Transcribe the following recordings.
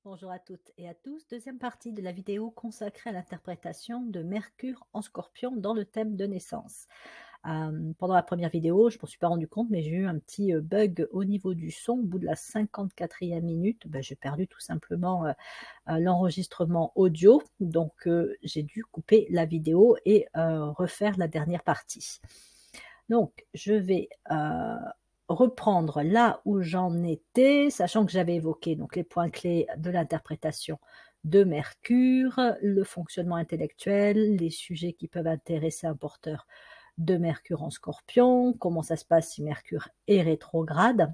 Bonjour à toutes et à tous. Deuxième partie de la vidéo consacrée à l'interprétation de Mercure en Scorpion dans le thème de naissance. Pendant la première vidéo, je ne m'en suis pas rendu compte, mais j'ai eu un petit bug au niveau du son. Au bout de la 54e minute, j'ai perdu tout simplement l'enregistrement audio. Donc, j'ai dû couper la vidéo et refaire la dernière partie. Donc, je vais reprendre là où j'en étais, sachant que j'avais évoqué donc les points clés de l'interprétation de Mercure, le fonctionnement intellectuel, les sujets qui peuvent intéresser un porteur de Mercure en Scorpion, comment ça se passe si Mercure est rétrograde.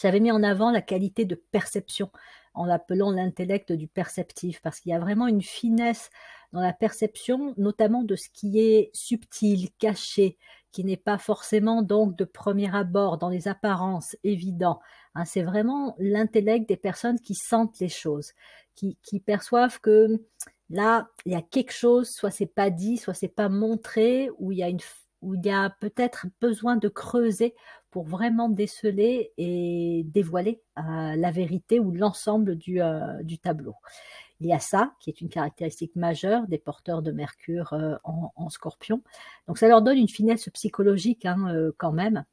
J'avais mis en avant la qualité de perception en l'appelant l'intellect du perceptif, parce qu'il y a vraiment une finesse dans la perception, notamment de ce qui est subtil, caché, qui n'est pas forcément donc de premier abord dans les apparences évident. Hein, c'est vraiment l'intellect des personnes qui sentent les choses, qui perçoivent que là, il y a quelque chose, soit c'est pas dit, soit c'est pas montré, où il y a peut-être besoin de creuser pour vraiment déceler et dévoiler la vérité ou l'ensemble du tableau. Il y a ça, qui est une caractéristique majeure des porteurs de Mercure en Scorpion. Donc ça leur donne une finesse psychologique quand même.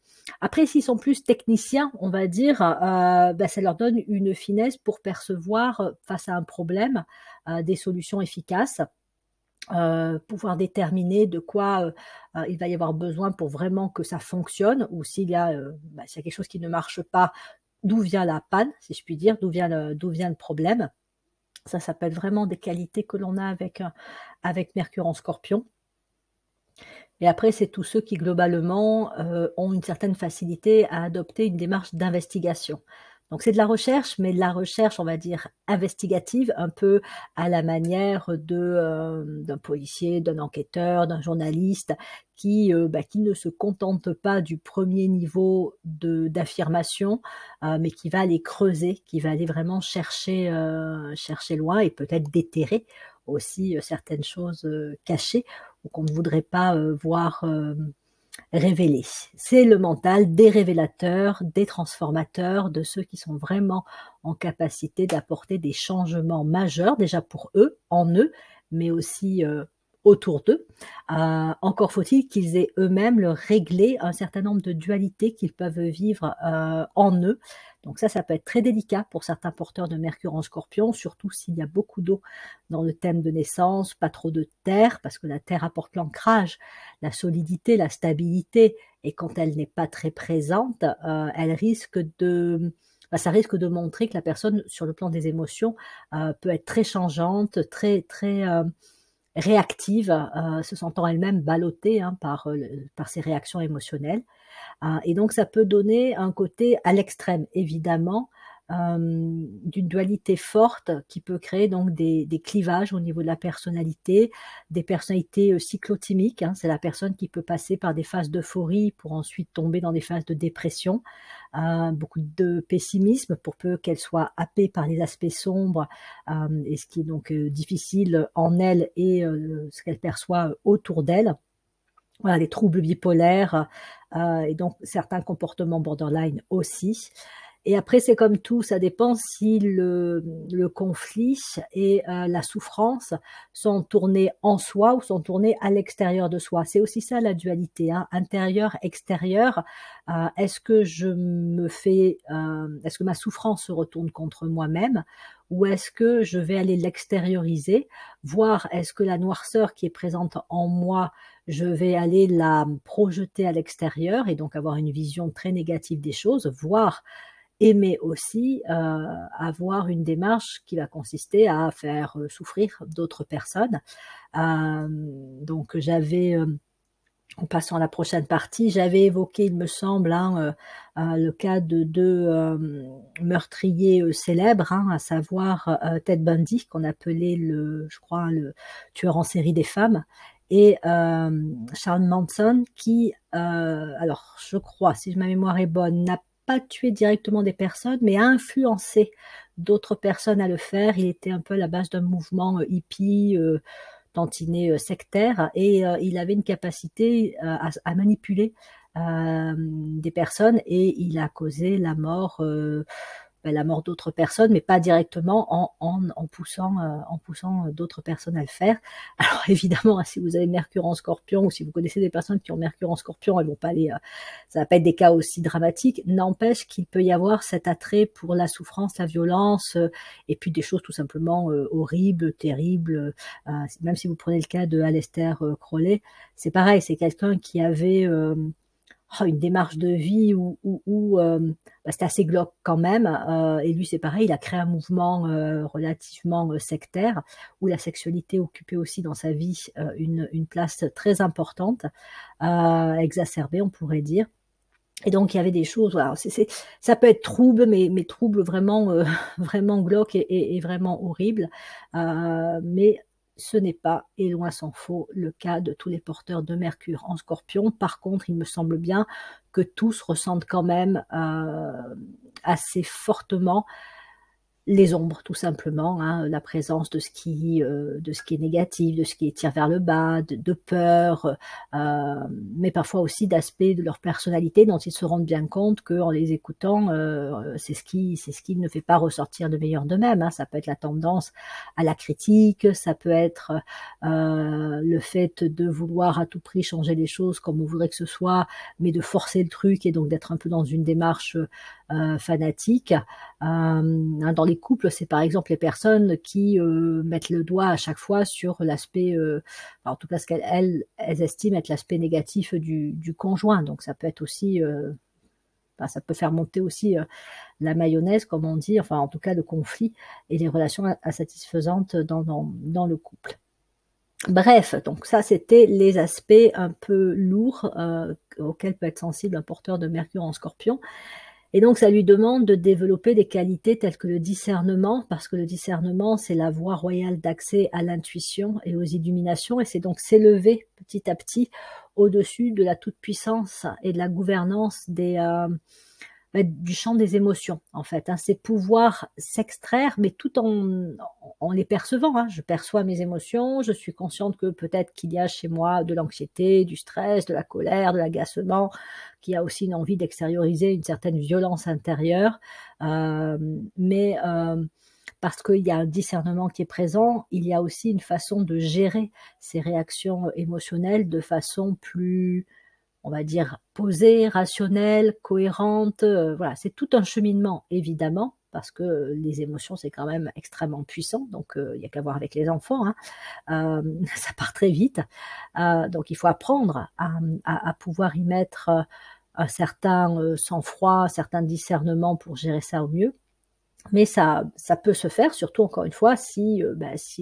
Après, s'ils sont plus techniciens, on va dire, ça leur donne une finesse pour percevoir face à un problème des solutions efficaces. Pouvoir déterminer de quoi il va y avoir besoin pour vraiment que ça fonctionne, ou s'il y a quelque chose qui ne marche pas, d'où vient la panne, si je puis dire, d'où vient le problème. Ça peut être vraiment des qualités que l'on a avec Mercure en Scorpion. Et après, c'est tous ceux qui, globalement, ont une certaine facilité à adopter une démarche d'investigation. Donc, c'est de la recherche, mais de la recherche, on va dire, investigative, un peu à la manière d'un policier, d'un enquêteur, d'un journaliste, qui ne se contente pas du premier niveau d'affirmation, mais qui va aller creuser, qui va aller vraiment chercher loin et peut-être déterrer aussi certaines choses cachées ou qu'on ne voudrait pas voir révéler. C'est le mental des révélateurs, des transformateurs, de ceux qui sont vraiment en capacité d'apporter des changements majeurs, déjà pour eux, en eux, mais aussi autour d'eux. Encore faut-il qu'ils aient eux-mêmes le réglé un certain nombre de dualités qu'ils peuvent vivre en eux. Donc ça peut être très délicat pour certains porteurs de Mercure en Scorpion, surtout s'il y a beaucoup d'eau dans le thème de naissance, pas trop de terre, parce que la terre apporte l'ancrage, la solidité, la stabilité, et quand elle n'est pas très présente, elle risque ça risque de montrer que la personne, sur le plan des émotions, peut être très changeante, très réactive, se sentant elle-même ballottée par ses réactions émotionnelles. Et donc ça peut donner un côté à l'extrême, évidemment, d'une dualité forte qui peut créer donc des clivages au niveau de la personnalité, des personnalités cyclotimiques. C'est la personne qui peut passer par des phases d'euphorie pour ensuite tomber dans des phases de dépression, beaucoup de pessimisme pour peu qu'elle soit happée par les aspects sombres, et ce qui est donc difficile en elle et ce qu'elle perçoit autour d'elle. Voilà, les troubles bipolaires et donc certains comportements borderline aussi. Et après, c'est comme tout, ça dépend si le conflit et la souffrance sont tournés en soi ou sont tournés à l'extérieur de soi. C'est aussi ça la dualité, intérieur, extérieur. Est-ce que est-ce que ma souffrance se retourne contre moi-même, ou est-ce que je vais aller l'extérioriser, voir est-ce que la noirceur qui est présente en moi, je vais aller la projeter à l'extérieur et donc avoir une vision très négative des choses, voire aimer aussi avoir une démarche qui va consister à faire souffrir d'autres personnes. Donc en passant à la prochaine partie, j'avais évoqué, il me semble, le cas de deux meurtriers célèbres, à savoir Ted Bundy, qu'on appelait je crois, le tueur en série des femmes, et Charles Manson, qui, alors je crois, si ma mémoire est bonne, n'a pas tué directement des personnes, mais a influencé d'autres personnes à le faire. Il était un peu à la base d'un mouvement hippie, tantinet sectaire, et il avait une capacité à manipuler des personnes, et il a causé la mort la mort d'autres personnes, mais pas directement en poussant d'autres personnes à le faire. Alors évidemment, hein, si vous avez Mercure en Scorpion ou si vous connaissez des personnes qui ont Mercure en Scorpion, elles vont pas aller, ça va pas être des cas aussi dramatiques. N'empêche qu'il peut y avoir cet attrait pour la souffrance, la violence, et puis des choses tout simplement horribles, terribles. Même si vous prenez le cas de Aleister Crowley, c'est pareil, c'est quelqu'un qui avait une démarche de vie où c'était assez glauque quand même. Et lui, c'est pareil, il a créé un mouvement relativement sectaire où la sexualité occupait aussi dans sa vie une place très importante, exacerbée, on pourrait dire. Et donc, il y avait des choses, voilà, ça peut être trouble, mais trouble vraiment, vraiment glauque et vraiment horrible. Mais ce n'est pas, et loin s'en faut, le cas de tous les porteurs de Mercure en Scorpion. Par contre, il me semble bien que tous ressentent quand même assez fortement les ombres, tout simplement, hein, la présence de ce qui est négatif, de ce qui tire vers le bas, de peur, mais parfois aussi d'aspects de leur personnalité dont ils se rendent bien compte qu'en les écoutant, c'est ce qui ne fait pas ressortir le meilleur d'eux-mêmes. Hein. Ça peut être la tendance à la critique, ça peut être le fait de vouloir à tout prix changer les choses comme on voudrait que ce soit, mais de forcer le truc et donc d'être un peu dans une démarche fanatique. Dans les couples, c'est par exemple les personnes qui mettent le doigt à chaque fois sur l'aspect, en tout cas ce qu'elles estiment être l'aspect négatif du conjoint. Donc ça peut être aussi, ça peut faire monter aussi la mayonnaise, comme on dit, enfin en tout cas le conflit et les relations insatisfaisantes dans le couple. Bref, donc ça c'était les aspects un peu lourds auxquels peut être sensible un porteur de Mercure en Scorpion. Et donc, ça lui demande de développer des qualités telles que le discernement, parce que le discernement, c'est la voie royale d'accès à l'intuition et aux illuminations, et c'est donc s'élever petit à petit au-dessus de la toute-puissance et de la gouvernance du champ des émotions, en fait. Hein. C'est pouvoir s'extraire, mais tout en les percevant. Hein. Je perçois mes émotions, je suis consciente que peut-être qu'il y a chez moi de l'anxiété, du stress, de la colère, de l'agacement, qu'il y a aussi une envie d'extérioriser une certaine violence intérieure. Mais parce qu'il y a un discernement qui est présent, il y a aussi une façon de gérer ces réactions émotionnelles de façon plus, on va dire, posée, rationnelle, cohérente. Voilà, c'est tout un cheminement, évidemment, parce que les émotions, c'est quand même extrêmement puissant. Donc, il n'y a qu'à voir avec les enfants. Hein. Ça part très vite. Donc, il faut apprendre à pouvoir y mettre un certain sang-froid, un certain discernement pour gérer ça au mieux. Mais ça peut se faire, surtout encore une fois, si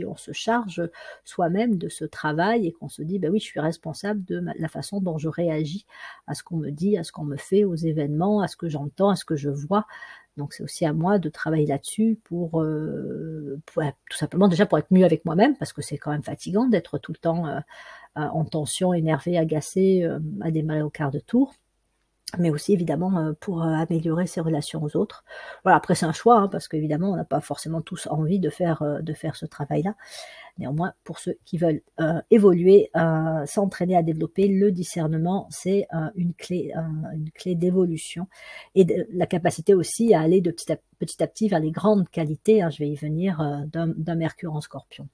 on se charge soi-même de ce travail et qu'on se dit, oui, je suis responsable de la façon dont je réagis à ce qu'on me dit, à ce qu'on me fait, aux événements, à ce que j'entends, à ce que je vois. Donc c'est aussi à moi de travailler là-dessus pour tout simplement déjà pour être mieux avec moi-même, parce que c'est quand même fatigant d'être tout le temps en tension, énervé, agacé, à démarrer au quart de tour. Mais aussi évidemment pour améliorer ses relations aux autres. Voilà, après c'est un choix, hein, parce qu'évidemment on n'a pas forcément tous envie de faire ce travail-là. Néanmoins, pour ceux qui veulent évoluer, s'entraîner à développer le discernement, c'est une clé d'évolution et la capacité aussi à aller de petit à petit vers les grandes qualités, hein, je vais y venir, d'un Mercure en Scorpion.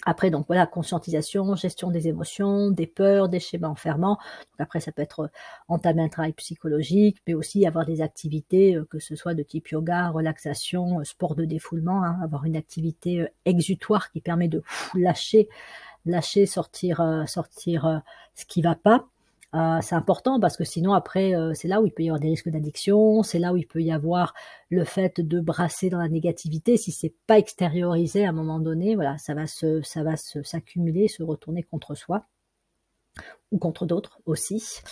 Après, donc voilà, conscientisation, gestion des émotions, des peurs, des schémas enfermants. Donc après, ça peut être entamer un travail psychologique, mais aussi avoir des activités, que ce soit de type yoga, relaxation, sport de défoulement, hein, avoir une activité exutoire qui permet de lâcher, sortir ce qui va pas. C'est important parce que sinon après, c'est là où il peut y avoir des risques d'addiction, c'est là où il peut y avoir le fait de brasser dans la négativité. Si c'est pas extériorisé à un moment donné, voilà, ça va s'accumuler, se retourner contre soi ou contre d'autres aussi.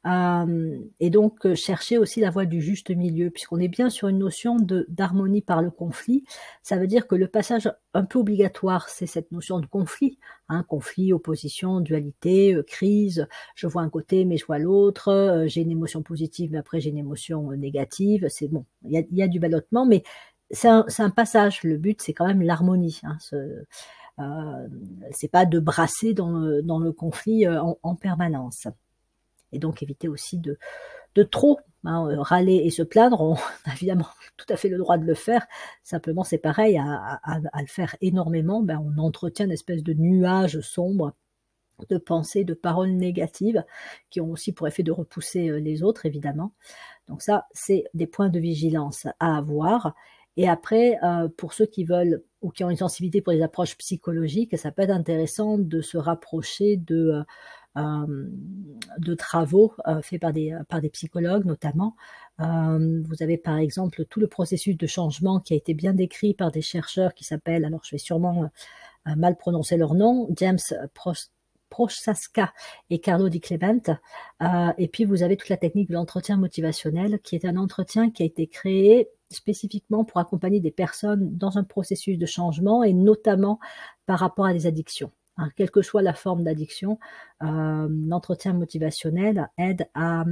Et donc chercher aussi la voie du juste milieu, puisqu'on est bien sur une notion d'harmonie par le conflit. Ça veut dire que le passage un peu obligatoire, c'est cette notion de conflit, hein, conflit, opposition, dualité, crise, je vois un côté mais je vois l'autre, j'ai une émotion positive mais après j'ai une émotion négative, c'est bon, il y a du ballottement, mais c'est un passage, le but c'est quand même l'harmonie, hein, c'est pas de brasser dans le conflit en permanence. Et donc éviter aussi de trop. Hein, râler et se plaindre, on a évidemment tout à fait le droit de le faire. Simplement, c'est pareil, à le faire énormément, ben, on entretient une espèce de nuage sombre de pensées, de paroles négatives qui ont aussi pour effet de repousser les autres, évidemment. Donc ça, c'est des points de vigilance à avoir. Et après, pour ceux qui veulent ou qui ont une sensibilité pour les approches psychologiques, ça peut être intéressant de se rapprocher de travaux faits par des psychologues notamment. Vous avez par exemple tout le processus de changement qui a été bien décrit par des chercheurs qui s'appellent, alors je vais sûrement mal prononcer leur nom, James Prochaska et Carlo Di Clement. Et puis vous avez toute la technique de l'entretien motivationnel, qui est un entretien qui a été créé spécifiquement pour accompagner des personnes dans un processus de changement et notamment par rapport à des addictions. Hein, quelle que soit la forme d'addiction, l'entretien motivationnel aide à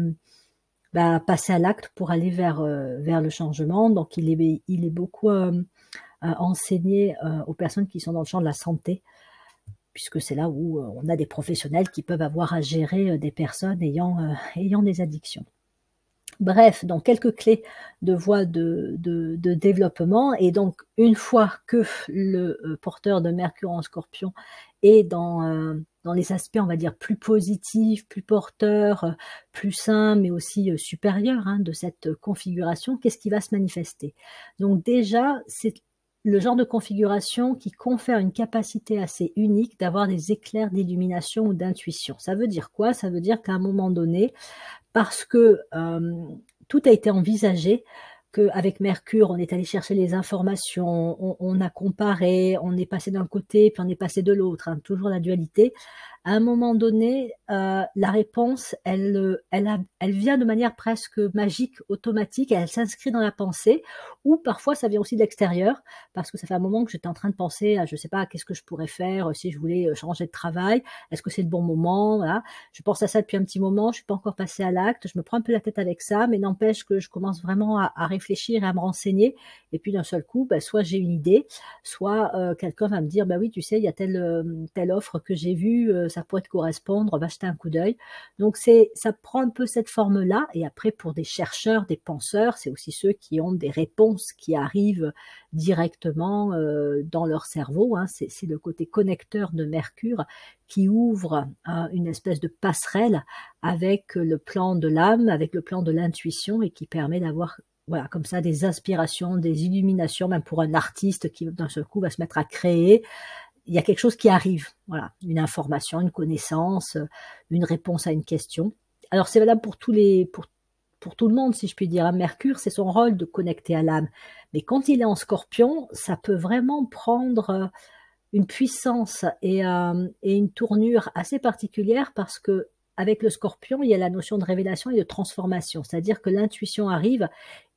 passer à l'acte pour aller vers le changement. Donc il est beaucoup enseigné aux personnes qui sont dans le champ de la santé, puisque c'est là où on a des professionnels qui peuvent avoir à gérer des personnes ayant des addictions. Bref, donc quelques clés de voie de développement. Et donc, une fois que le porteur de Mercure en Scorpion est dans les aspects, on va dire, plus positifs, plus porteurs, plus sains, mais aussi supérieurs de cette configuration, qu'est-ce qui va se manifester? Donc déjà, c'est le genre de configuration qui confère une capacité assez unique d'avoir des éclairs d'illumination ou d'intuition. Ça veut dire quoi? Ça veut dire qu'à un moment donné, parce que tout a été envisagé, qu'avec Mercure, on est allé chercher les informations, on a comparé, on est passé d'un côté, puis on est passé de l'autre, toujours la dualité. À un moment donné, la réponse, elle vient de manière presque magique, automatique, elle s'inscrit dans la pensée, ou parfois ça vient aussi de l'extérieur, parce que ça fait un moment que j'étais en train de penser à, je sais pas, qu'est-ce que je pourrais faire si je voulais changer de travail, est-ce que c'est le bon moment, voilà. Je pense à ça depuis un petit moment, je suis pas encore passée à l'acte, je me prends un peu la tête avec ça, mais n'empêche que je commence vraiment à réfléchir et à me renseigner, et puis d'un seul coup, soit j'ai une idée, soit quelqu'un va me dire, oui, tu sais, il y a telle offre que j'ai vue, ça pourrait te correspondre, va jeter un coup d'œil. Donc ça prend un peu cette forme-là. Et après, pour des chercheurs, des penseurs, c'est aussi ceux qui ont des réponses qui arrivent directement dans leur cerveau. C'est le côté connecteur de Mercure qui ouvre une espèce de passerelle avec le plan de l'âme, avec le plan de l'intuition, et qui permet d'avoir, voilà, comme ça, des inspirations, des illuminations, même pour un artiste qui d'un seul coup va se mettre à créer. Il y a quelque chose qui arrive, voilà, une information, une connaissance, une réponse à une question. Alors c'est valable pour tout le monde, si je puis dire. Mercure, c'est son rôle de connecter à l'âme. Mais quand il est en Scorpion, ça peut vraiment prendre une puissance et une tournure assez particulière, parce que avec le Scorpion, il y a la notion de révélation et de transformation. C'est-à-dire que l'intuition arrive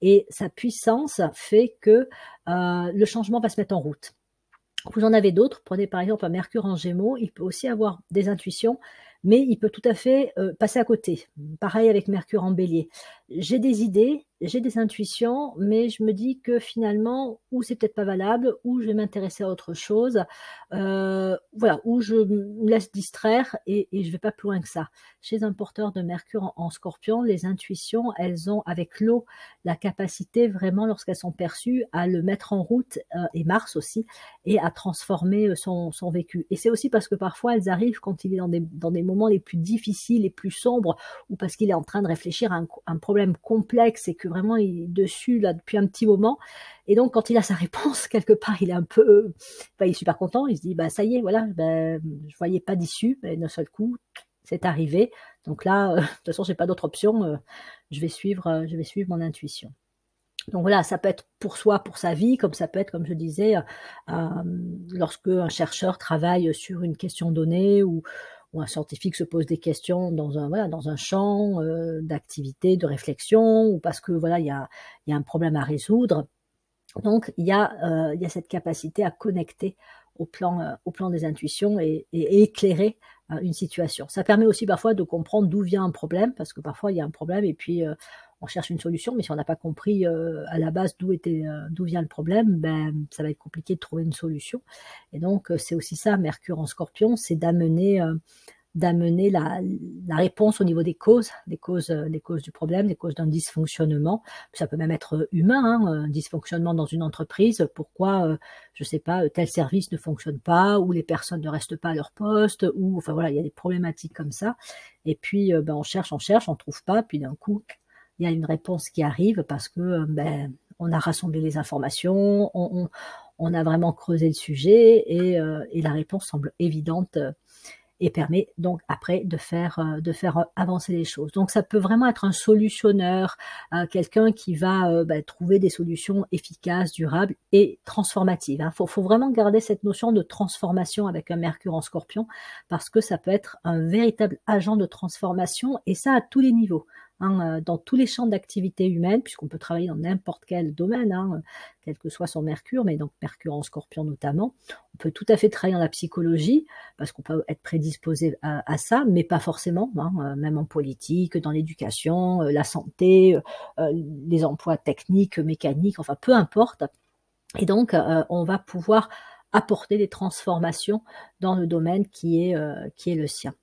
et sa puissance fait que le changement va se mettre en route. Vous en avez d'autres, prenez par exemple un Mercure en Gémeaux, il peut aussi avoir des intuitions, mais il peut tout à fait passer à côté. Pareil avec Mercure en Bélier. J'ai des idées, j'ai des intuitions, mais je me dis que finalement, ou c'est peut-être pas valable, ou je vais m'intéresser à autre chose, voilà, ou je me laisse distraire et je vais pas plus loin que ça. Chez un porteur de Mercure en Scorpion, les intuitions, elles ont avec l'eau la capacité vraiment, lorsqu'elles sont perçues, à le mettre en route, et Mars aussi, et à transformer son vécu. Et c'est aussi parce que parfois elles arrivent quand il est dans des moments les plus difficiles, les plus sombres, ou parce qu'il est en train de réfléchir à un problème complexe et que vraiment il est dessus là depuis un petit moment. Et donc quand il a sa réponse, quelque part il est un peu, il est super content, il se dit ça y est, voilà, je voyais pas d'issue, mais d'un seul coup c'est arrivé. Donc là, de toute façon j'ai pas d'autre option, je vais suivre mon intuition. Donc voilà, ça peut être pour soi, pour sa vie, comme ça peut être, comme je disais, lorsque un chercheur travaille sur une question donnée, ou un scientifique se pose des questions dans un champ d'activité, de réflexion, ou parce que voilà, il y a un problème à résoudre. Donc il y a cette capacité à connecter au plan des intuitions et éclairer une situation. Ça permet aussi parfois de comprendre d'où vient un problème, parce que parfois il y a un problème et puis on cherche une solution, mais si on n'a pas compris à la base d'où vient le problème, ça va être compliqué de trouver une solution. Et donc c'est aussi ça, Mercure en Scorpion, c'est d'amener d'amener la réponse au niveau des causes du problème, des causes d'un dysfonctionnement. Ça peut même être humain, hein, un dysfonctionnement dans une entreprise. Pourquoi, je sais pas, tel service ne fonctionne pas, ou les personnes ne restent pas à leur poste, ou enfin voilà, il y a des problématiques comme ça. Et puis, ben, on cherche, on trouve pas, puis d'un coup, il y a une réponse qui arrive parce que ben, on a rassemblé les informations, on a vraiment creusé le sujet et la réponse semble évidente et permet donc après de faire avancer les choses. Donc ça peut vraiment être un solutionneur, quelqu'un qui va bah, trouver des solutions efficaces, durables et transformatives. Il faut vraiment garder cette notion de transformation avec un Mercure en Scorpion parce que ça peut être un véritable agent de transformation et ça à tous les niveaux. Hein, dans tous les champs d'activité humaine, puisqu'on peut travailler dans n'importe quel domaine, hein, quel que soit son Mercure, mais donc Mercure en Scorpion notamment. On peut tout à fait travailler dans la psychologie, parce qu'on peut être prédisposé à ça, mais pas forcément, hein, même en politique, dans l'éducation, la santé, les emplois techniques, mécaniques, enfin peu importe. Et donc, on va pouvoir apporter des transformations dans le domaine qui est le sien.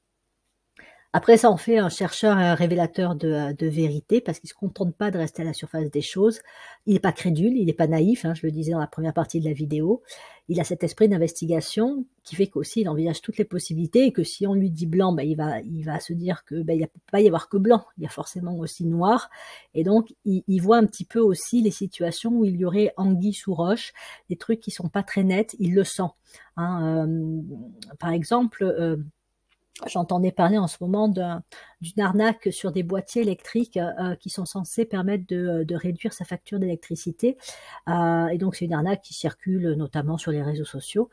Après ça en fait un chercheur et un révélateur de vérité parce qu'il ne se contente pas de rester à la surface des choses. Il n'est pas crédule, il n'est pas naïf, hein, je le disais dans la première partie de la vidéo. Il a cet esprit d'investigation qui fait qu'aussi il envisage toutes les possibilités et que si on lui dit blanc, ben, il va se dire que ben, il ne peut pas y avoir que blanc, il y a forcément aussi noir. Et donc il voit un petit peu aussi les situations où il y aurait anguille sous roche, des trucs qui sont pas très nets, il le sent. Hein, par exemple, j'entendais parler en ce moment d'une arnaque sur des boîtiers électriques qui sont censés permettre de réduire sa facture d'électricité. Et donc, c'est une arnaque qui circule notamment sur les réseaux sociaux.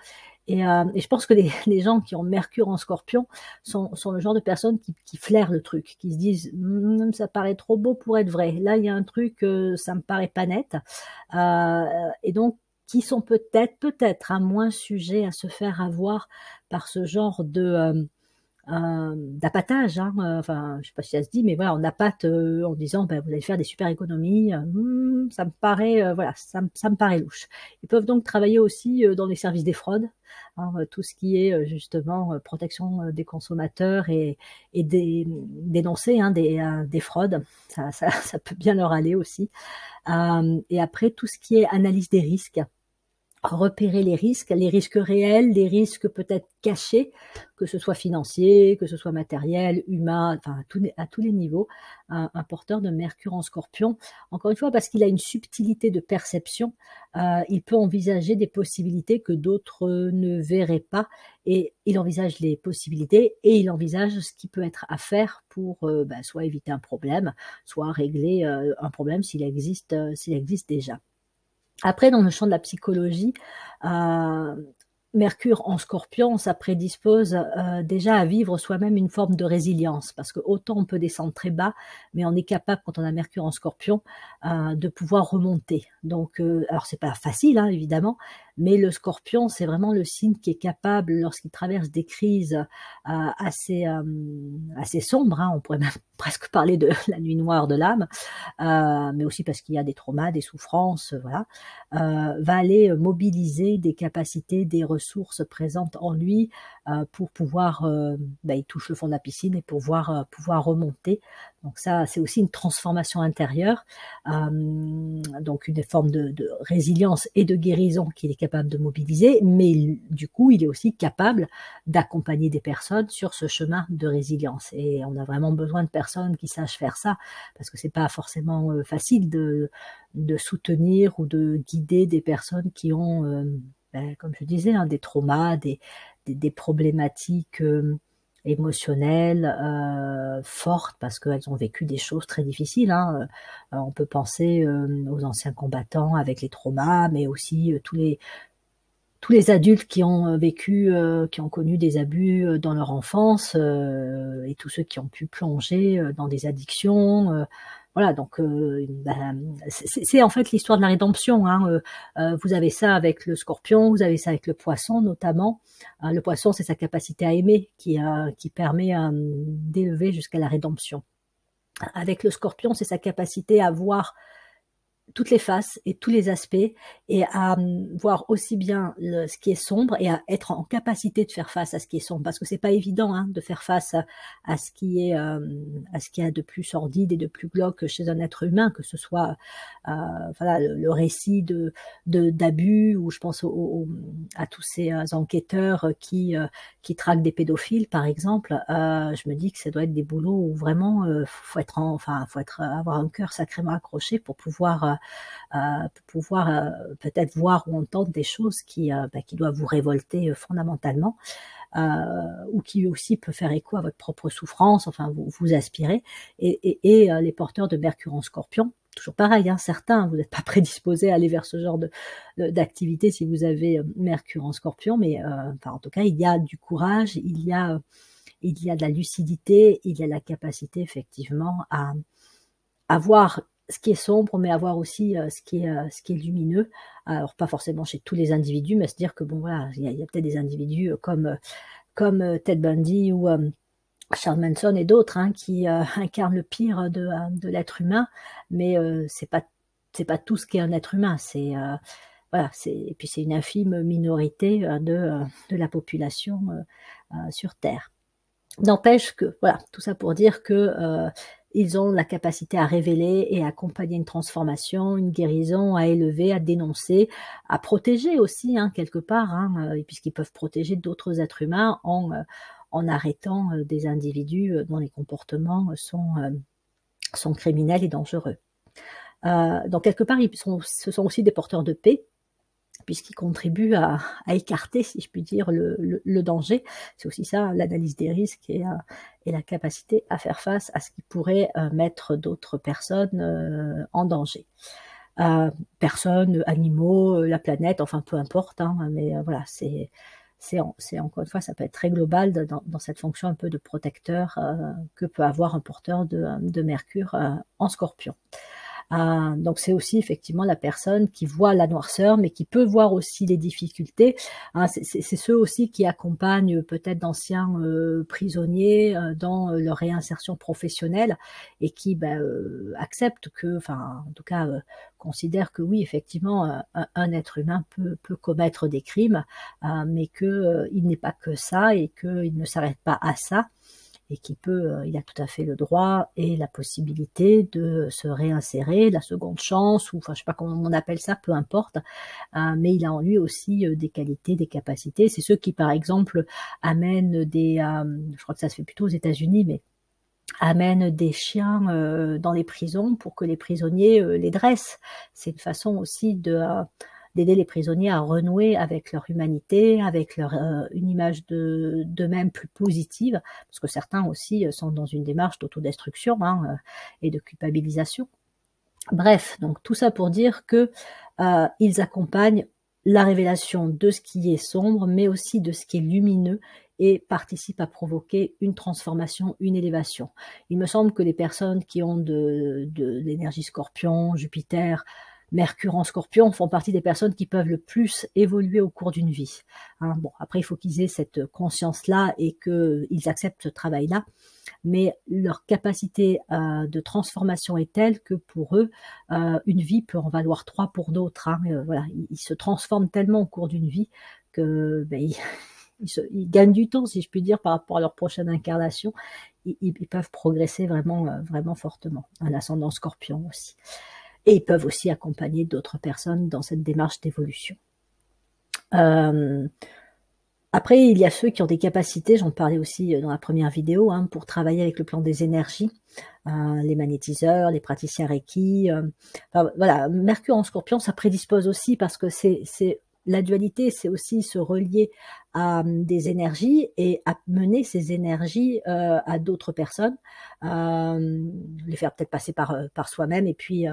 Et je pense que les gens qui ont Mercure en Scorpion sont le genre de personnes qui flairent le truc, qui se disent ça paraît trop beau pour être vrai. Là, il y a un truc, ça me paraît pas net. Et donc, qui sont peut-être moins sujets à se faire avoir par ce genre d'appâtage, hein, enfin, je sais pas si ça se dit, mais voilà, on appâte en disant, ben, vous allez faire des super économies, ça me paraît, voilà, ça me paraît louche. Ils peuvent donc travailler aussi dans les services des fraudes, hein, tout ce qui est justement protection des consommateurs et dénoncer hein, des fraudes, ça peut bien leur aller aussi. Et après, tout ce qui est analyse des risques, repérer les risques réels, les risques peut-être cachés, que ce soit financier, que ce soit matériel, humain, enfin à tous les niveaux. Un porteur de Mercure en Scorpion, encore une fois, parce qu'il a une subtilité de perception, il peut envisager des possibilités que d'autres ne verraient pas, et il envisage les possibilités et il envisage ce qui peut être à faire pour ben, soit éviter un problème, soit régler un problème s'il existe déjà. Après, dans le champ de la psychologie, euh, Mercure en Scorpion, ça prédispose déjà à vivre soi-même une forme de résilience, parce que autant on peut descendre très bas, mais on est capable, quand on a Mercure en Scorpion, de pouvoir remonter. Donc, alors c'est pas facile, hein, évidemment, mais le Scorpion, c'est vraiment le signe qui est capable, lorsqu'il traverse des crises assez sombres, hein, on pourrait même presque parler de la nuit noire de l'âme, mais aussi parce qu'il y a des traumas, des souffrances, voilà, va aller mobiliser des capacités, des ressources présentes en lui pour pouvoir, il touche le fond de la piscine et pouvoir remonter. Donc ça, c'est aussi une transformation intérieure, donc une forme de résilience et de guérison qu'il est capable de mobiliser, mais du coup, il est aussi capable d'accompagner des personnes sur ce chemin de résilience. Et on a vraiment besoin de personnes qui sachent faire ça, parce que c'est pas forcément facile de soutenir ou de guider des personnes qui ont, comme je disais, hein, des traumas, des problématiques émotionnelles fortes parce qu'elles ont vécu des choses très difficiles. Hein. On peut penser aux anciens combattants avec les traumas, mais aussi tous les adultes qui ont vécu, qui ont connu des abus dans leur enfance, et tous ceux qui ont pu plonger dans des addictions. Voilà, donc c'est en fait l'histoire de la rédemption. Hein. Vous avez ça avec le Scorpion, vous avez ça avec le Poisson notamment. Le Poisson, c'est sa capacité à aimer qui permet d'élever jusqu'à la rédemption. Avec le Scorpion, c'est sa capacité à voir toutes les faces et tous les aspects, et à voir aussi bien ce qui est sombre, et à être en capacité de faire face à ce qui est sombre, parce que c'est pas évident, hein, de faire face à ce qui est à ce qu'il y a de plus sordide et de plus glauque chez un être humain, que ce soit voilà, le récit d'abus, ou je pense à tous ces enquêteurs qui traquent des pédophiles, par exemple. Je me dis que ça doit être des boulots où vraiment faut être avoir un cœur sacrément accroché pour pouvoir peut-être voir ou entendre des choses qui doivent vous révolter fondamentalement, ou qui aussi peut faire écho à votre propre souffrance, enfin vous aspirez. Et les porteurs de Mercure en Scorpion, toujours pareil, hein, certains, vous n'êtes pas prédisposés à aller vers ce genre d'activité si vous avez Mercure en Scorpion, mais enfin, en tout cas, il y a du courage, il y a de la lucidité, il y a la capacité effectivement à voir ce qui est sombre, mais à voir aussi ce qui est lumineux. Alors pas forcément chez tous les individus, mais à se dire que bon voilà, il y a peut-être des individus comme Ted Bundy ou Charles Manson et d'autres, hein, qui incarnent le pire de l'être humain, mais c'est pas tout ce qu'est un être humain. C'est voilà, et puis c'est une infime minorité de la population sur Terre. N'empêche que, voilà, tout ça pour dire que ils ont la capacité à révéler et à accompagner une transformation, une guérison, à élever, à dénoncer, à protéger aussi, hein, quelque part, hein, puisqu'ils peuvent protéger d'autres êtres humains en arrêtant des individus dont les comportements sont criminels et dangereux. Donc quelque part, ce sont aussi des porteurs de paix, puisqu'ils contribuent à écarter, si je puis dire, le danger. C'est aussi ça, l'analyse des risques et la capacité à faire face à ce qui pourrait mettre d'autres personnes en danger. Personnes, animaux, la planète, enfin peu importe, hein, mais voilà, c'est encore une fois, ça peut être très global dans cette fonction un peu de protecteur que peut avoir un porteur de Mercure en Scorpion. Donc c'est aussi effectivement la personne qui voit la noirceur, mais qui peut voir aussi les difficultés. Hein, c'est ceux aussi qui accompagnent peut-être d'anciens prisonniers dans leur réinsertion professionnelle, et qui acceptent que, enfin en tout cas considèrent que oui, effectivement, un être humain peut commettre des crimes, mais que il n'est pas que ça, et qu'il ne s'arrête pas à ça, et il a tout à fait le droit et la possibilité de se réinsérer, la seconde chance, ou enfin je sais pas comment on appelle ça, peu importe, mais il a en lui aussi des qualités, des capacités. C'est ceux qui, par exemple, amènent je crois que ça se fait plutôt aux États-Unis, mais amènent des chiens dans les prisons pour que les prisonniers les dressent. C'est une façon aussi d'aider les prisonniers à renouer avec leur humanité, avec une image d'eux-mêmes plus positive, parce que certains aussi sont dans une démarche d'autodestruction, hein, et de culpabilisation. Bref, donc tout ça pour dire que ils accompagnent la révélation de ce qui est sombre, mais aussi de ce qui est lumineux, et participent à provoquer une transformation, une élévation. Il me semble que les personnes qui ont de l'énergie Scorpion, Jupiter, Mercure en Scorpion font partie des personnes qui peuvent le plus évoluer au cours d'une vie. Hein, bon, après, il faut qu'ils aient cette conscience-là et qu'ils acceptent ce travail-là, mais leur capacité de transformation est telle que pour eux, une vie peut en valoir 3 pour d'autres. Hein. Voilà, ils se transforment tellement au cours d'une vie que ils gagnent du temps, si je puis dire, par rapport à leur prochaine incarnation. Ils peuvent progresser vraiment, vraiment fortement. Un ascendant Scorpion aussi. Et ils peuvent aussi accompagner d'autres personnes dans cette démarche d'évolution. Après, il y a ceux qui ont des capacités, j'en parlais aussi dans la première vidéo, hein, pour travailler avec le plan des énergies, les magnétiseurs, les praticiens Reiki. Enfin, voilà, Mercure en Scorpion, ça prédispose aussi, parce que la dualité, c'est aussi se relier à des énergies et à mener ces énergies à d'autres personnes, les faire peut-être passer par soi-même, et puis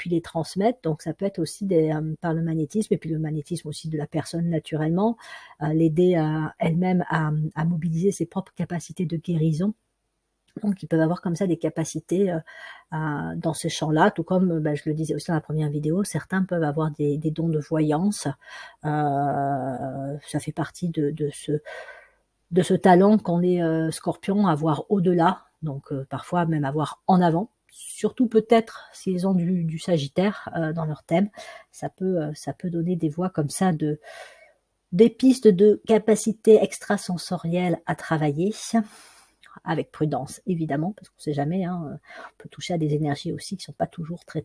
les transmettre. Donc ça peut être aussi par le magnétisme, et puis le magnétisme aussi de la personne naturellement, l'aider elle-même à mobiliser ses propres capacités de guérison. Donc ils peuvent avoir comme ça des capacités dans ces champs-là, tout comme je le disais aussi dans la première vidéo, certains peuvent avoir des dons de voyance. Ça fait partie de ce talent qu'ont les scorpions, à voir au-delà, donc parfois même à voir en avant, surtout peut-être s'ils ont du Sagittaire dans leur thème, ça peut donner des voies comme ça des pistes de capacité extrasensorielle à travailler, avec prudence évidemment, parce qu'on ne sait jamais, hein, on peut toucher à des énergies aussi qui ne sont pas toujours très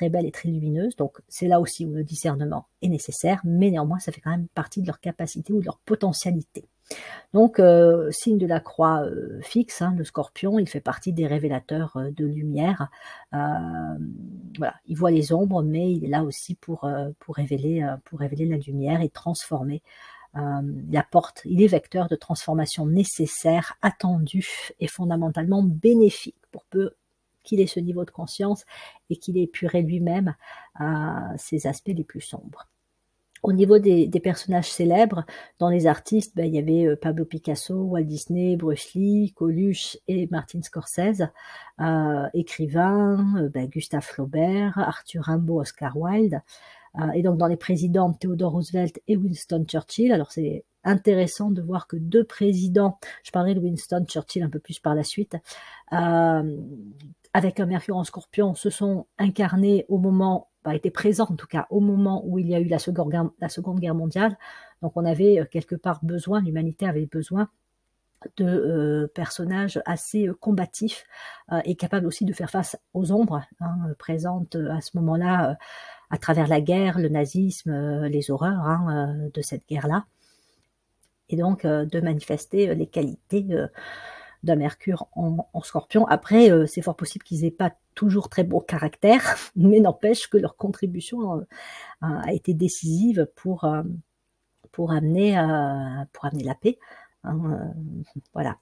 belles et très lumineuses, donc c'est là aussi où le discernement est nécessaire, mais néanmoins ça fait quand même partie de leur capacité ou de leur potentialité. Donc signe de la croix fixe, hein, le Scorpion, il fait partie des révélateurs de lumière. Voilà, il voit les ombres, mais il est là aussi pour révéler la lumière et transformer. Il apporte, il est vecteur de transformation nécessaire, attendu et fondamentalement bénéfique pour peu qu'il ait ce niveau de conscience et qu'il ait épuré lui-même ses aspects les plus sombres. Au niveau des personnages célèbres, dans les artistes, il y avait Pablo Picasso, Walt Disney, Bruce Lee, Coluche et Martin Scorsese. Écrivains, Gustave Flaubert, Arthur Rimbaud, Oscar Wilde. Et donc dans les présidents, Theodore Roosevelt et Winston Churchill. Alors c'est intéressant de voir que 2 présidents, je parlerai de Winston Churchill un peu plus par la suite, avec un Mercure en Scorpion, se sont incarnés au moment, étaient présents en tout cas au moment où il y a eu la Seconde Guerre mondiale. Donc on avait quelque part besoin, l'humanité avait besoin de personnages assez combatifs et capables aussi de faire face aux ombres présentes à ce moment-là à travers la guerre, le nazisme, les horreurs de cette guerre-là. Et donc de manifester les qualités d'un Mercure en Scorpion. Après, c'est fort possible qu'ils n'aient pas toujours très beau caractère, mais n'empêche que leur contribution a été décisive pour amener la paix. Voilà.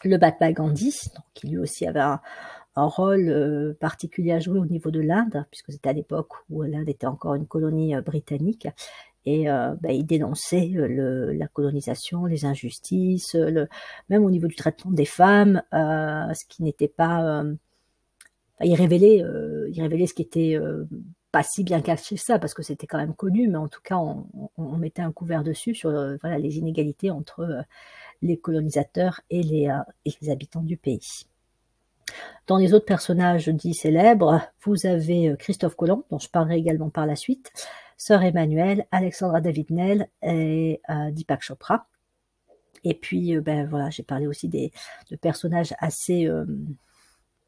Le Mahatma Gandhi, qui lui aussi avait un rôle particulier à jouer au niveau de l'Inde, puisque c'était à l'époque où l'Inde était encore une colonie britannique, et il dénonçait la colonisation, les injustices, même au niveau du traitement des femmes, ce qui n'était pas... il révélait ce qui était pas si bien caché ça, parce que c'était quand même connu, mais en tout cas, on mettait un couvert dessus sur voilà, les inégalités entre les colonisateurs et les habitants du pays. Dans les autres personnages dits célèbres, vous avez Christophe Colomb, dont je parlerai également par la suite, Sœur Emmanuelle, Alexandra David-Nel et Deepak Chopra. Et puis, voilà, j'ai parlé aussi de personnages assez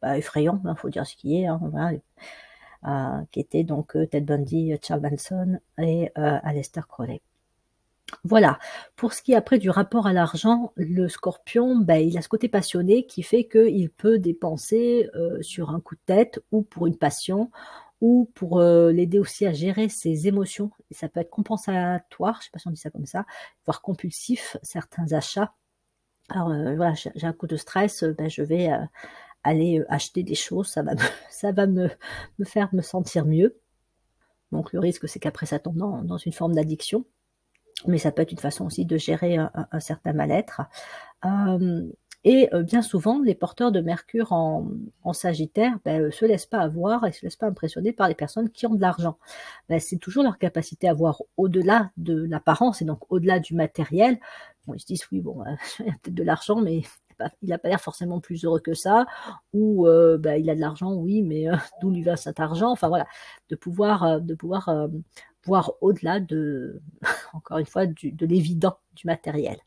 effrayants, il faut dire ce qui est, voilà, qui étaient donc Ted Bundy, Charles Manson et Aleister Crowley. Voilà, pour ce qui est après du rapport à l'argent, le Scorpion, il a ce côté passionné qui fait qu'il peut dépenser sur un coup de tête ou pour une passion ou pour l'aider aussi à gérer ses émotions. Et ça peut être compensatoire, je ne sais pas si on dit ça comme ça, voire compulsif, certains achats. Alors voilà, j'ai un coup de stress, je vais aller acheter des choses, ça va me faire me sentir mieux. Donc le risque, c'est qu'après ça tombe dans une forme d'addiction. Mais ça peut être une façon aussi de gérer un certain mal-être. Et bien souvent, les porteurs de Mercure en Sagittaire se laissent pas avoir et se laissent pas impressionner par les personnes qui ont de l'argent. C'est toujours leur capacité à voir au-delà de l'apparence et donc au-delà du matériel. Bon, ils se disent oui, bon, il y a peut-être de l'argent, mais il n'a pas l'air forcément plus heureux que ça, ou il a de l'argent, oui, mais d'où lui va cet argent? Enfin voilà, de pouvoir voir au-delà de, encore une fois, de l'évident du matériel.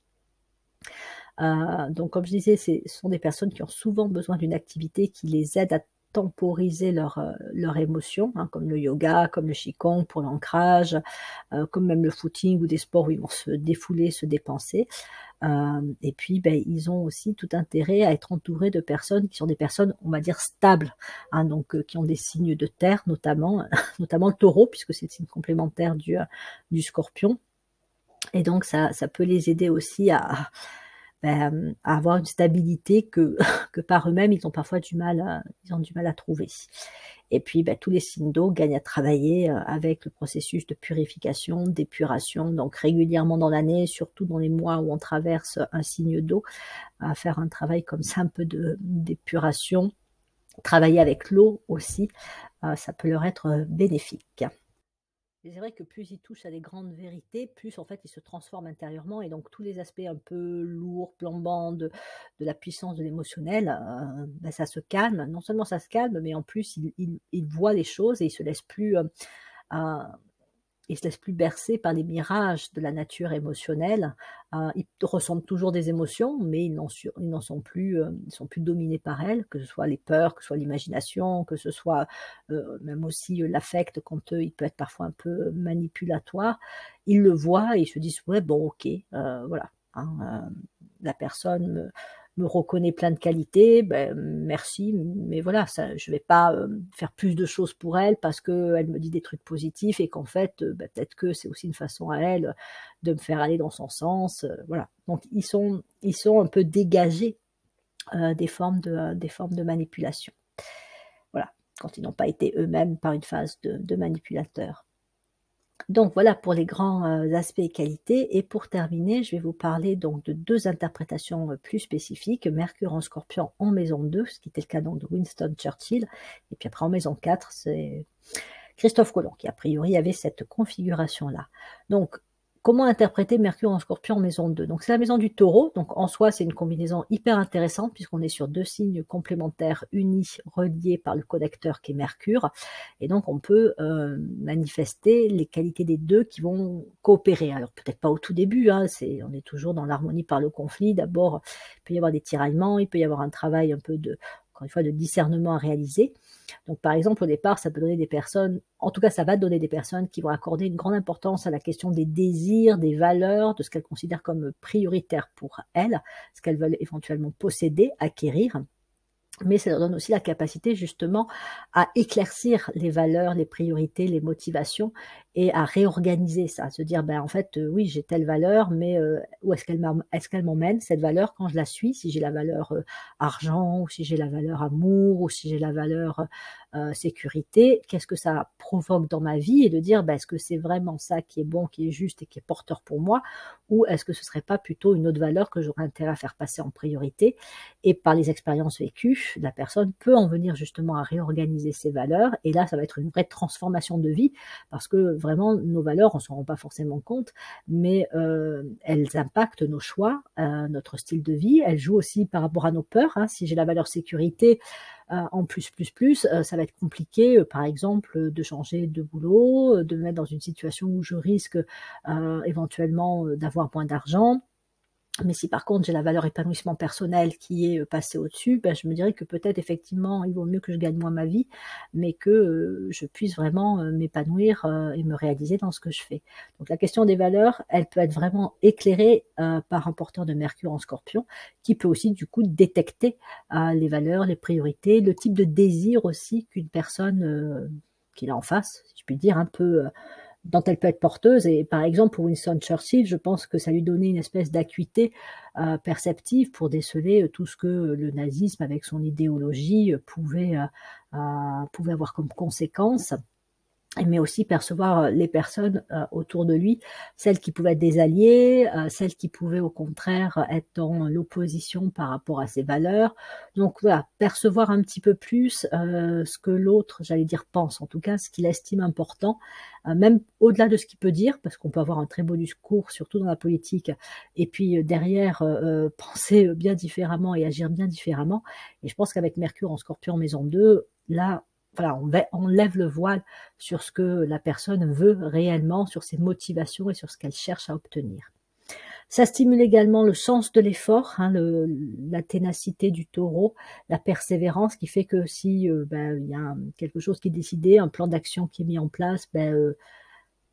Donc comme je disais, ce sont des personnes qui ont souvent besoin d'une activité qui les aide à temporiser leur émotion, comme le yoga, comme le qigong pour l'ancrage, comme même le footing ou des sports où ils vont se défouler, se dépenser. Et puis, ils ont aussi tout intérêt à être entourés de personnes qui sont des personnes, on va dire, stables, donc qui ont des signes de terre, notamment le taureau, puisque c'est le signe complémentaire du Scorpion. Et donc, ça peut les aider aussi à avoir une stabilité que par eux-mêmes, ils ont parfois du mal à trouver. Et puis, tous les signes d'eau gagnent à travailler avec le processus de purification, d'épuration, donc régulièrement dans l'année, surtout dans les mois où on traverse un signe d'eau, à faire un travail comme ça, un peu d'épuration, travailler avec l'eau aussi, ça peut leur être bénéfique. Et c'est vrai que plus il touche à des grandes vérités, plus en fait il se transforme intérieurement et donc tous les aspects un peu lourds, plambants de la puissance de l'émotionnel, bah, ça se calme. Non seulement ça se calme, mais en plus il voit les choses et heu il se laisse plus bercer par les mirages de la nature émotionnelle. Ils ressentent toujours des émotions, mais ils n'en sont plus, ils sont plus dominés par elles, que ce soit les peurs, que ce soit l'imagination, que ce soit, même aussi, l'affect quand, il peut être parfois un peu manipulatoire. Ils le voient et ils se disent: «Ouais, bon, OK, voilà, hein, la personne me reconnaît plein de qualités, ben, merci, mais voilà, ça je vais pas, faire plus de choses pour elle parce qu'elle me dit des trucs positifs et qu'en fait, bah, peut-être que c'est aussi une façon à elle, de me faire aller dans son sens», voilà. Donc ils sont un peu dégagés, des formes de manipulation. Voilà, quand ils n'ont pas été eux-mêmes par une phase de manipulateur. Donc voilà pour les grands, aspects et qualités et pour terminer, je vais vous parler donc de 2 interprétations, plus spécifiques. Mercure en Scorpion en maison 2, ce qui était le cas donc de Winston Churchill et puis après en maison 4, c'est Christophe Colomb qui a priori avait cette configuration-là. Donc comment interpréter Mercure en Scorpion en maison 2? Donc c'est la maison du Taureau, donc en soi c'est une combinaison hyper intéressante puisqu'on est sur 2 signes complémentaires unis, reliés par le connecteur qui est Mercure et donc on peut, manifester les qualités des 2 qui vont coopérer. Alors peut-être pas au tout début, hein, on est toujours dans l'harmonie par le conflit. D'abord, il peut y avoir des tiraillements, il peut y avoir un travail un peu encore une fois, de discernement à réaliser. Donc, par exemple, au départ, ça peut donner des personnes, en tout cas, ça va donner des personnes qui vont accorder une grande importance à la question des désirs, des valeurs, de ce qu'elles considèrent comme prioritaire pour elles, ce qu'elles veulent éventuellement posséder, acquérir. Mais ça leur donne aussi la capacité justement à éclaircir les valeurs, les priorités, les motivations et à réorganiser ça. À se dire: «Ben, en fait, oui, j'ai telle valeur, mais où est-ce qu'elle m'emmène cette valeur quand je la suis?» Si j'ai la valeur, argent ou si j'ai la valeur amour ou si j'ai la valeur, sécurité, qu'est-ce que ça provoque dans ma vie? Et de dire: «Ben, est-ce que c'est vraiment ça qui est bon, qui est juste et qui est porteur pour moi? Ou est-ce que ce serait pas plutôt une autre valeur que j'aurais intérêt à faire passer en priorité?» Et par les expériences vécues, la personne peut en venir justement à réorganiser ses valeurs et là, ça va être une vraie transformation de vie parce que vraiment nos valeurs, on s'en rend pas forcément compte, mais elles impactent nos choix, notre style de vie. Elles jouent aussi par rapport à nos peurs, hein. Si j'ai la valeur sécurité, en plus, ça va être compliqué, par exemple, de changer de boulot, de me mettre dans une situation où je risque, éventuellement, d'avoir moins d'argent. Mais si par contre j'ai la valeur épanouissement personnel qui est, passée au-dessus, bah, je me dirais que peut-être effectivement il vaut mieux que je gagne moins ma vie, mais que, je puisse vraiment, m'épanouir, et me réaliser dans ce que je fais. Donc la question des valeurs, elle peut être vraiment éclairée, par un porteur de Mercure en Scorpion, qui peut aussi du coup détecter, les valeurs, les priorités, le type de désir aussi qu'une personne, qu'il a en face, si je puis dire, un peu, dont elle peut être porteuse et par exemple pour Winston Churchill, je pense que ça lui donnait une espèce d'acuité, perceptive pour déceler, tout ce que le nazisme avec son idéologie, pouvait avoir comme conséquence mais aussi percevoir, les personnes, autour de lui, celles qui pouvaient être des alliés, celles qui pouvaient au contraire, être dans l'opposition par rapport à ses valeurs. Donc voilà, percevoir un petit peu plus, ce que l'autre, j'allais dire pense, en tout cas ce qu'il estime important, même au-delà de ce qu'il peut dire, parce qu'on peut avoir un très beau discours, surtout dans la politique et puis, derrière, penser, bien différemment et agir bien différemment et je pense qu'avec Mercure en Scorpion maison 2, là, voilà, on lève le voile sur ce que la personne veut réellement, sur ses motivations et sur ce qu'elle cherche à obtenir. Ça stimule également le sens de l'effort, hein, la ténacité du taureau, la persévérance qui fait que si, ben, il y a quelque chose qui est décidé, un plan d'action qui est mis en place, ben,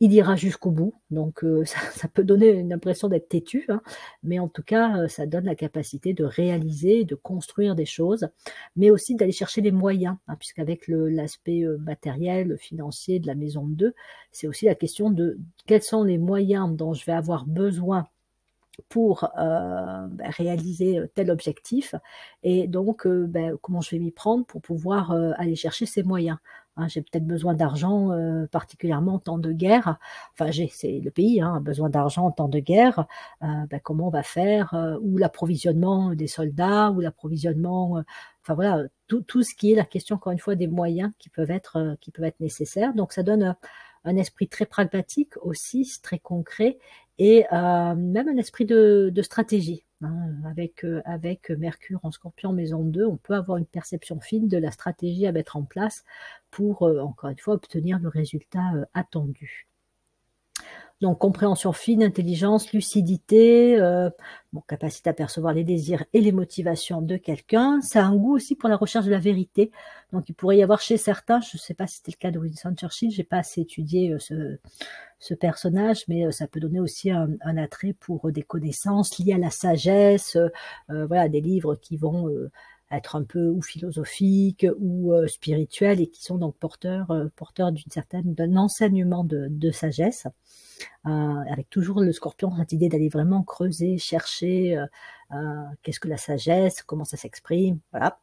il ira jusqu'au bout, donc ça peut donner une impression d'être têtu, hein, mais en tout cas, ça donne la capacité de réaliser, de construire des choses, mais aussi d'aller chercher les moyens, hein, puisqu'avec l'aspect, matériel, financier de la maison de 2, c'est aussi la question de quels sont les moyens dont je vais avoir besoin pour, réaliser, tel objectif et donc comment je vais m'y prendre pour pouvoir, aller chercher ces moyens, hein. J'ai peut-être besoin d'argent, particulièrement en temps de guerre. Enfin c'est le pays, hein, a besoin d'argent en temps de guerre. Comment on va faire, ou l'approvisionnement des soldats ou l'approvisionnement, enfin voilà, tout ce qui est la question encore une fois des moyens qui peuvent être nécessaires. Donc ça donne, un esprit très pragmatique aussi, très concret, et même un esprit de stratégie. Hein. Avec Mercure en Scorpion maison 2, on peut avoir une perception fine de la stratégie à mettre en place pour, encore une fois, obtenir le résultat attendu. Donc compréhension fine, intelligence, lucidité, capacité à percevoir les désirs et les motivations de quelqu'un. Ça a un goût aussi pour la recherche de la vérité. Donc il pourrait y avoir chez certains, je ne sais pas si c'était le cas de Winston Churchill, j'ai pas assez étudié ce personnage, mais ça peut donner aussi un attrait pour des connaissances liées à la sagesse, voilà, des livres qui vont être un peu ou philosophiques ou spirituels et qui sont donc porteurs d'un enseignement de sagesse. Avec toujours le Scorpion, cette idée d'aller vraiment creuser, chercher qu'est-ce que la sagesse, comment ça s'exprime, voilà.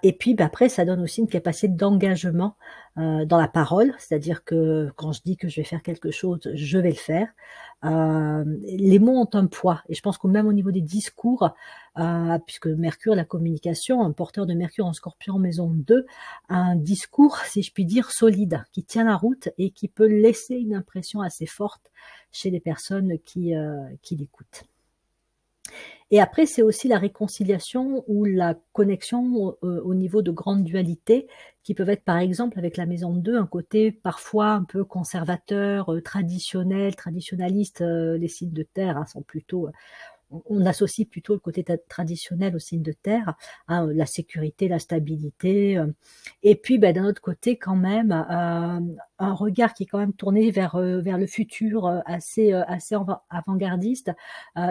Et puis après, ça donne aussi une capacité d'engagement dans la parole, c'est-à-dire que quand je dis que je vais faire quelque chose, je vais le faire. Les mots ont un poids, et je pense que même au niveau des discours, puisque Mercure, la communication, un porteur de Mercure en Scorpion maison 2, a un discours, si je puis dire, solide, qui tient la route et qui peut laisser une impression assez forte chez les personnes qui l'écoutent. Et après, c'est aussi la réconciliation ou la connexion au niveau de grandes dualités qui peuvent être, par exemple, avec la maison 2, un côté parfois un peu conservateur, traditionnel, traditionnaliste. Les signes de terre sont plutôt on associe plutôt le côté traditionnel au signe de terre, hein, la sécurité, la stabilité, et puis d'un autre côté quand même un regard qui est quand même tourné vers le futur, assez avant-gardiste,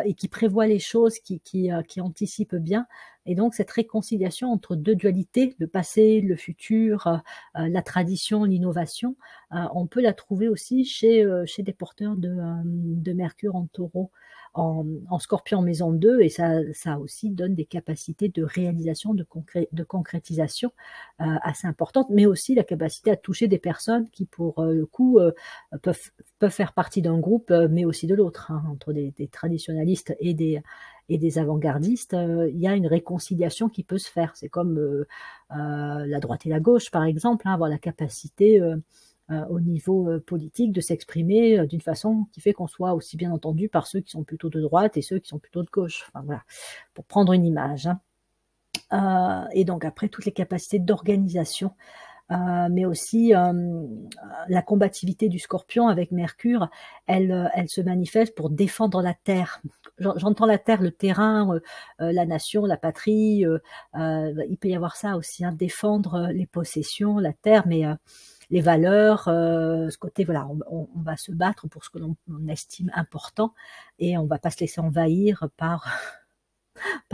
et qui prévoit les choses, qui anticipe bien. Et donc cette réconciliation entre deux dualités, le passé, le futur, la tradition, l'innovation, on peut la trouver aussi chez des porteurs de Mercure en Taureau, en Scorpion maison 2, et ça aussi donne des capacités de réalisation, de concrétisation assez importantes, mais aussi la capacité à toucher des personnes qui, pour le coup, peuvent faire partie d'un groupe, mais aussi de l'autre, hein, entre des traditionalistes et des avant-gardistes. Il y a une réconciliation qui peut se faire. C'est comme la droite et la gauche, par exemple, hein, avoir la capacité au niveau politique de s'exprimer d'une façon qui fait qu'on soit aussi bien entendu par ceux qui sont plutôt de droite et ceux qui sont plutôt de gauche. Enfin, voilà, pour prendre une image. Hein. Et donc après, toutes les capacités d'organisation, mais aussi la combativité du Scorpion avec Mercure, elle se manifeste pour défendre la terre. J'entends la terre, le terrain, la nation, la patrie. Il peut y avoir ça aussi, hein, défendre les possessions, la terre, mais les valeurs, ce côté, voilà, on va se battre pour ce que l'on estime important, et on ne va pas se laisser envahir par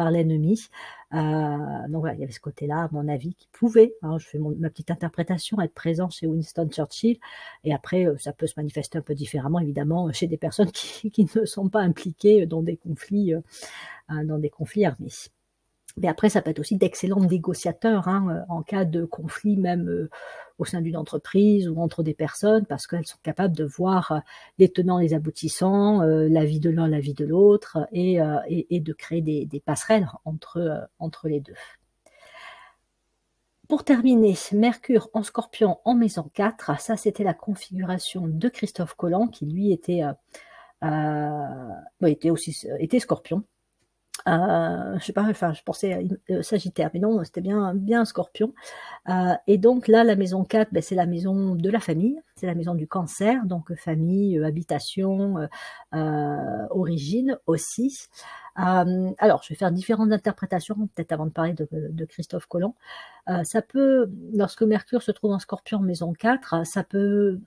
l'ennemi. Donc voilà, il y avait ce côté-là, à mon avis, qui pouvait, hein, je fais ma petite interprétation, être présent chez Winston Churchill. Et après, ça peut se manifester un peu différemment, évidemment, chez des personnes qui ne sont pas impliquées dans des conflits armés. Mais après, ça peut être aussi d'excellents négociateurs, hein, en cas de conflit, même au sein d'une entreprise ou entre des personnes, parce qu'elles sont capables de voir les tenants, les aboutissants, la vie de l'un, la vie de l'autre, et de créer des passerelles entre les deux. Pour terminer, Mercure en Scorpion en maison 4, ça c'était la configuration de Christophe Colomb, qui lui était Scorpion. Je sais pas, enfin, je pensais Sagittaire, mais non, c'était bien Scorpion. Et donc là, la maison 4, c'est la maison de la famille, c'est la maison du Cancer, donc famille, habitation, origine aussi. Alors, je vais faire différentes interprétations, peut-être avant de parler de Christophe Colomb. Ça peut, lorsque Mercure se trouve en Scorpion maison 4, ça peut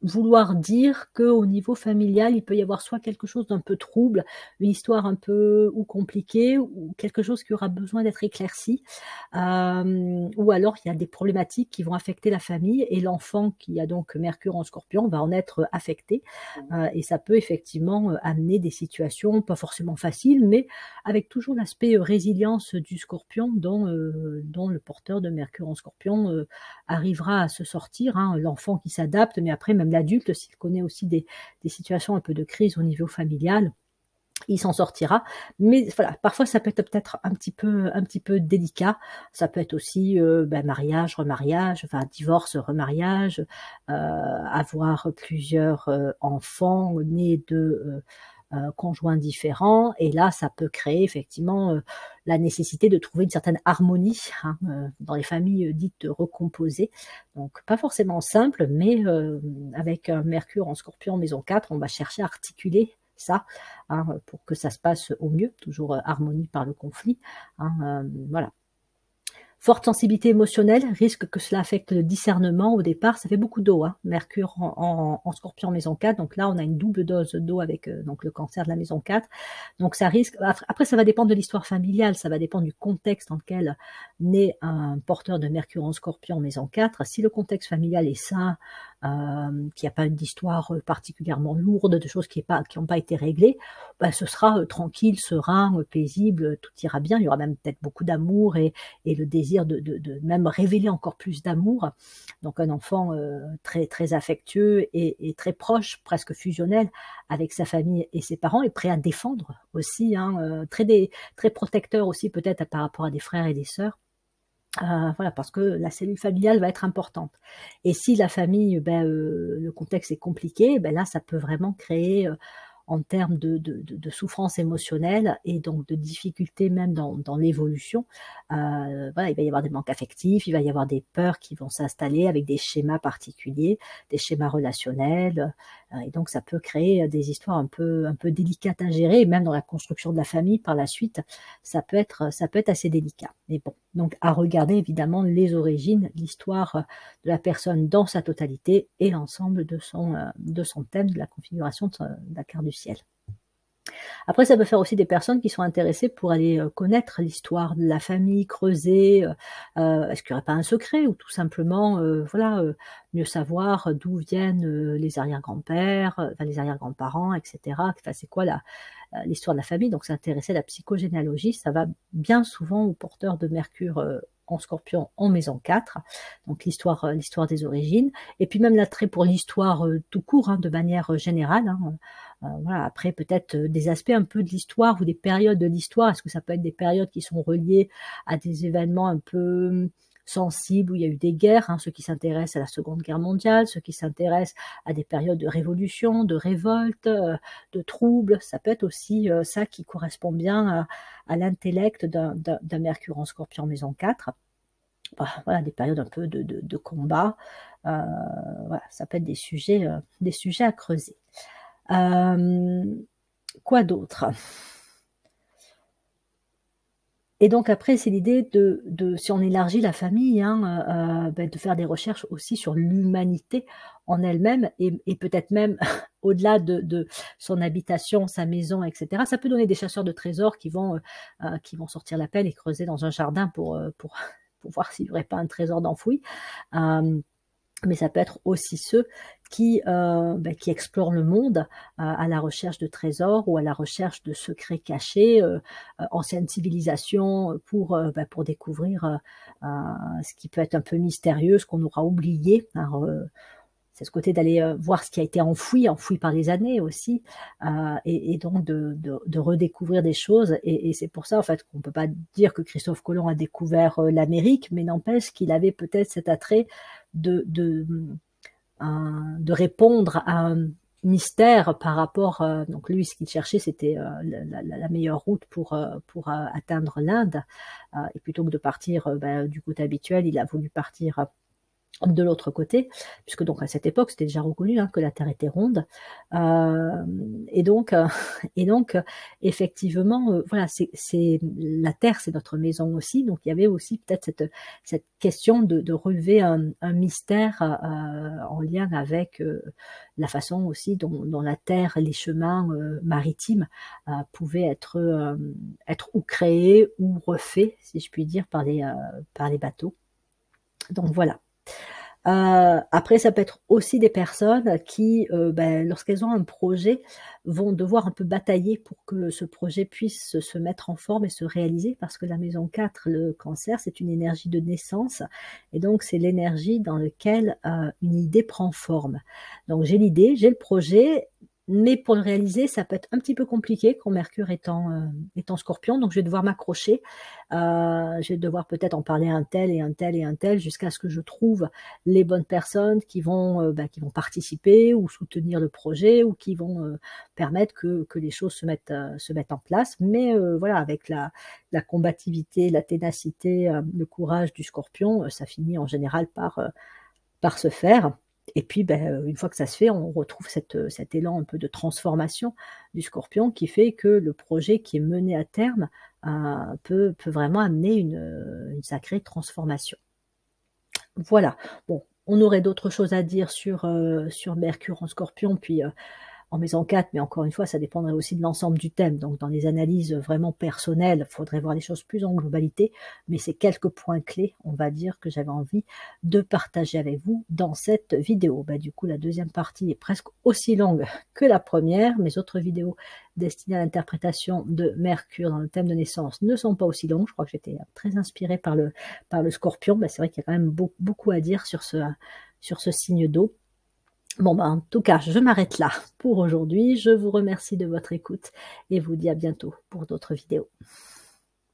vouloir dire qu'au niveau familial, il peut y avoir soit quelque chose d'un peu trouble, une histoire un peu ou compliquée, ou quelque chose qui aura besoin d'être éclairci, ou alors il y a des problématiques qui vont affecter la famille, et l'enfant qui a donc Mercure en Scorpion va en être affecté, et ça peut effectivement amener des situations pas forcément faciles, mais avec toujours l'aspect résilience du Scorpion dont le porteur de Mercure en Scorpion arrivera à se sortir, hein, l'enfant qui s'adapte, mais après même l'adulte, s'il connaît aussi des situations un peu de crise au niveau familial, il s'en sortira, mais voilà, parfois ça peut être peut-être un petit peu délicat. Ça peut être aussi, mariage, remariage, enfin divorce, remariage, avoir plusieurs, enfants nés de, conjoints différents et là, ça peut créer effectivement, la nécessité de trouver une certaine harmonie, hein, dans les familles, dites recomposées. Donc pas forcément simple, mais avec un Mercure en Scorpion maison 4, on va chercher à articuler ça, hein, pour que ça se passe au mieux, toujours harmonie par le conflit, hein, voilà. Forte sensibilité émotionnelle, risque que cela affecte le discernement au départ, ça fait beaucoup d'eau, hein, Mercure en Scorpion maison 4, donc là on a une double dose d'eau avec donc le cancer de la maison 4, donc ça risque, après ça va dépendre de l'histoire familiale, ça va dépendre du contexte dans lequel naît un porteur de Mercure en Scorpion maison 4, si le contexte familial est sain, qu'il n'y a pas d'histoire particulièrement lourde, de choses qui n'ont pas été réglées, bah, ce sera tranquille, serein, paisible, tout ira bien, il y aura même peut-être beaucoup d'amour et le désir de même révéler encore plus d'amour. Donc un enfant très, très affectueux et très proche, presque fusionnel avec sa famille et ses parents, et prêt à défendre aussi, hein, très protecteur aussi peut-être par rapport à des frères et des sœurs. Voilà, parce que la cellule familiale va être importante. Et si la famille, le contexte est compliqué, là, ça peut vraiment créer, en termes de souffrance émotionnelle et donc de difficultés même dans l'évolution. Voilà, il va y avoir des manques affectifs, il va y avoir des peurs qui vont s'installer avec des schémas particuliers, des schémas relationnels, et donc ça peut créer des histoires un peu délicates à gérer, et même dans la construction de la famille par la suite, ça peut être assez délicat. Mais bon, donc à regarder évidemment les origines, l'histoire de la personne dans sa totalité et l'ensemble de son thème, de la configuration de la carte du ciel. Après, ça peut faire aussi des personnes qui sont intéressées pour aller connaître l'histoire de la famille, creuser, est-ce qu'il n'y aurait pas un secret, ou tout simplement, voilà, mieux savoir d'où viennent les arrière-grands-pères, enfin, les arrière-grands-parents, etc. Enfin, c'est quoi l'histoire de la famille. Donc s'intéresser à la psychogénéalogie, ça va bien souvent aux porteurs de Mercure en Scorpion en maison 4, donc l'histoire des origines, et puis même l'attrait pour l'histoire tout court, hein, de manière générale, hein. Voilà, après peut-être des aspects un peu de l'histoire ou des périodes de l'histoire. Est-ce que ça peut être des périodes qui sont reliées à des événements un peu sensibles où il y a eu des guerres, hein, ceux qui s'intéressent à la Seconde Guerre mondiale, ceux qui s'intéressent à des périodes de révolution, de révolte, de troubles. Ça peut être aussi ça qui correspond bien à l'intellect d'un Mercure en Scorpion maison 4. Voilà, des périodes un peu de combat. Voilà, ça peut être des sujets à creuser. Quoi d'autre? Et donc après, c'est l'idée si on élargit la famille, hein, de faire des recherches aussi sur l'humanité en elle-même, et peut-être même au-delà de son habitation, sa maison, etc. Ça peut donner des chasseurs de trésors qui vont sortir la pelle et creuser dans un jardin pour voir s'il n'y aurait pas un trésor d'enfoui. Mais ça peut être aussi ceux qui explorent le monde à la recherche de trésors ou à la recherche de secrets cachés, anciennes civilisations, pour découvrir ce qui peut être un peu mystérieux, ce qu'on aura oublié. Alors, c'est ce côté d'aller voir ce qui a été enfoui par les années aussi, et donc de redécouvrir des choses. Et c'est pour ça en fait qu'on ne peut pas dire que Christophe Colomb a découvert l'Amérique, mais n'empêche qu'il avait peut-être cet attrait de répondre à un mystère par rapport, donc lui ce qu'il cherchait c'était la meilleure route pour atteindre l'Inde, et plutôt que de partir du côté habituel, il a voulu partir de l'autre côté, puisque donc à cette époque c'était déjà reconnu, hein, que la Terre était ronde, et donc effectivement, voilà, c'est la Terre, c'est notre maison aussi, donc il y avait aussi peut-être cette question de relever un mystère en lien avec la façon aussi dont la Terre, les chemins maritimes pouvaient être ou créés ou refaits, si je puis dire, par les bateaux. Donc voilà. Après, ça peut être aussi des personnes qui, lorsqu'elles ont un projet, vont devoir un peu batailler pour que ce projet puisse se mettre en forme et se réaliser, parce que la maison 4, le cancer, c'est une énergie de naissance, et donc c'est l'énergie dans laquelle une idée prend forme. Donc j'ai l'idée, j'ai le projet, Mais pour le réaliser, ça peut être un petit peu compliqué quand Mercure est en Scorpion, donc je vais devoir m'accrocher. Je vais devoir peut-être en parler à un tel et un tel et un tel jusqu'à ce que je trouve les bonnes personnes qui vont participer ou soutenir le projet ou qui vont, permettre que les choses se mettent en place. Mais, voilà, avec la combativité, la ténacité, le courage du Scorpion, ça finit en général par se faire. Et puis, une fois que ça se fait, on retrouve cet élan un peu de transformation du Scorpion qui fait que le projet qui est mené à terme, peut vraiment amener une sacrée transformation. Voilà. Bon, on aurait d'autres choses à dire sur Mercure en Scorpion, puis, en maison 4, mais encore une fois, ça dépendrait aussi de l'ensemble du thème. Donc, dans les analyses vraiment personnelles, il faudrait voir les choses plus en globalité, mais c'est quelques points clés, on va dire, que j'avais envie de partager avec vous dans cette vidéo. Du coup, la deuxième partie est presque aussi longue que la première. Mes autres vidéos destinées à l'interprétation de Mercure dans le thème de naissance ne sont pas aussi longues. Je crois que j'étais très inspirée par le Scorpion. C'est vrai qu'il y a quand même beaucoup à dire sur ce signe d'eau. Bon, en tout cas, je m'arrête là pour aujourd'hui. Je vous remercie de votre écoute et vous dis à bientôt pour d'autres vidéos.